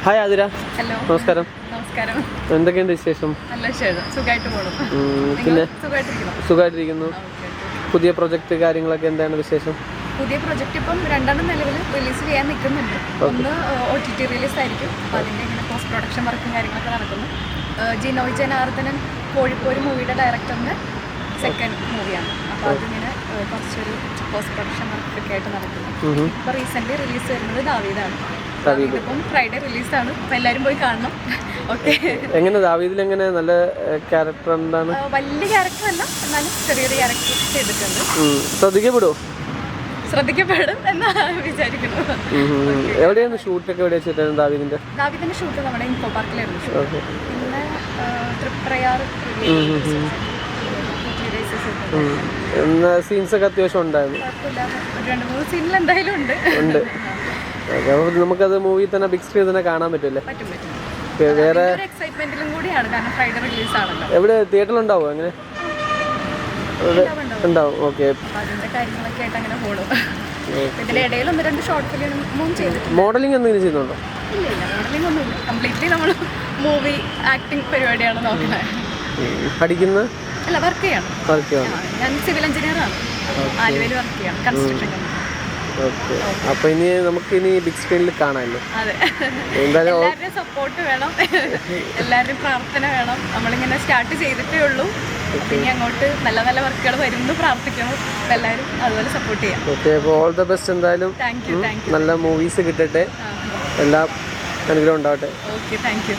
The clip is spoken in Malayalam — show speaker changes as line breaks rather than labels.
ഹായ് ആതിര.
ഹലോ.
നമസ്കാരം.
നമസ്കാരം.
എന്തൊക്കെയുണ്ട് വിശേഷം?
നല്ല വിശേഷം. സുഖമായിട്ട് പോകുന്നു.
പിന്നെ
സുഖമായിട്ടിരിക്കുന്നു.
പുതിയ പ്രൊജക്ട് കാര്യങ്ങളൊക്കെ എന്താണ് വിശേഷം?
പുതിയ പ്രൊജക്റ്റ് ഇപ്പം രണ്ടെണ്ണം നിലവിൽ റിലീസ് ചെയ്യാൻ നിൽക്കുന്നുണ്ട്. ഒന്ന് OTT റിലീസ് ആയിരിക്കും. അപ്പോൾ അതിൻ്റെ ഇങ്ങനെ പോസ്റ്റ് പ്രൊഡക്ഷൻ വർക്കും കാര്യങ്ങളൊക്കെ നടക്കുന്നു. ജിനോയ് ജനാർദ്ദനൻ കോഴിക്കോട് മൂവിയുടെ ഡയറക്ടറിൻ്റെ സെക്കൻഡ് മൂവിയാണ്. അപ്പോൾ അതിങ്ങനെ കുറച്ചൊരു പോസ്റ്റ് പ്രൊഡക്ഷൻ വർക്കൊക്കെ ആയിട്ട് നടക്കുന്നു. ഇപ്പോൾ റീസെൻ്റ്ലി റിലീസ് വരുന്നത് ദാവീദാണ്. ഇപ്പം ഫ്രൈഡേ റിലീസാണ്. അപ്പോൾ എല്ലാവരും പോയി കാണണം. ഓക്കെ.
എങ്ങനെ ദാവീദിൽ എങ്ങനെ നല്ല ക്യാരക്ടർ എന്താണ്?
വലിയ ക്യാരക്ടർ അല്ല, എന്നാലും ചെറിയൊരു ക്യാരക്ടർ ചെയ്തിട്ടുണ്ട്. ശ്രദ്ധിക്കപ്പെടും എന്ന് വിചാരിക്കുന്നു.
എവിടെയാണ് ഷൂട്ടൊക്കെ എവിടെ വെച്ചിട്ടാണ് ദാവീദിന്റെ
ഷൂട്ട് നമ്മുടെ ഇൻഫോ പാർക്കിലായിരുന്നു ഷൂട്ട്. പിന്നെ തൃപ്രയാർ
സീൻസ് ഒക്കെ അത്യാവശ്യം ഉണ്ടായിരുന്നു.
കുഴപ്പമില്ല, 2-3 സീനിൽ എന്തായാലും ഉണ്ട്.
നമുക്കത് മൂവി തന്നെ ബിഗ് സ്ക്രീൻ തന്നെ കാണാൻ പറ്റുമല്ലേ?
പറ്റും.
വേറെ
എക്സൈറ്റ്മെന്റിലും കൂടിയാണ്, കാരണം ഫ്രൈഡേ റിലീസ് ആണല്ലോ.
എവിടെ തിയേറ്ററിലുണ്ടാവോ? അങ്ങനെ ഉണ്ടാവും. ഓക്കെ.
അതിന്റെ കാര്യങ്ങളൊക്കെ ആയിട്ട് അങ്ങനെ പോകണം. ഇതിന്റെ ഇടയിൽ 1-2 ഷോർട്ട് ഫിലിമും ചെയ്തിട്ടുണ്ട്.
മോഡലിംഗ് എന്തെങ്കിലും ചെയ്യുന്നുണ്ടോ?
ഇല്ല, മോഡലിംഗ് ഒന്നുമില്ല. കംപ്ലീറ്റ്ലി നമ്മൾ മൂവി ആക്ടിങ് പരിപാടിയാണ് നോക്കുന്നത്.
പഠിക്കുന്ന
അല്ല, വർക്ക് ചെയ്യാണ്. ഞാൻ സിവിൽ എഞ്ചിനീയർ ആണ്. ആലുവയിൽ വർക്ക് ചെയ്യാണ്, കൺസ്ട്രക്ഷൻ കമ്പനി.
അപ്പൊ ഇനി നമുക്ക് ബിഗ് സ്ക്രീനിൽ കാണാമല്ലോ.
അതെ, എല്ലാവരുടെയും സപ്പോർട്ട് വേണം, എല്ലാവരുടെയും പ്രാർത്ഥന വേണം. നമ്മളിങ്ങനെ സ്റ്റാർട്ട് ചെയ്തിട്ടേ ഉള്ളൂ. പിന്നെ അങ്ങോട്ട് നല്ല നല്ല വർക്കുകൾ വരുമെന്ന് പ്രാർത്ഥിക്കണം. എല്ലാവരും അതുപോലെ സപ്പോർട്ട് ചെയ്യാം.
ഓക്കെ, അപ്പോൾ ഓൾ ദ ബെസ്റ്റ്. എന്തായാലും
താങ്ക് യു.
നല്ല മൂവീസ് കിട്ടട്ടെ, എല്ലാ അനുഗ്രഹം ഉണ്ടാവട്ടെ.
Okay, thank you.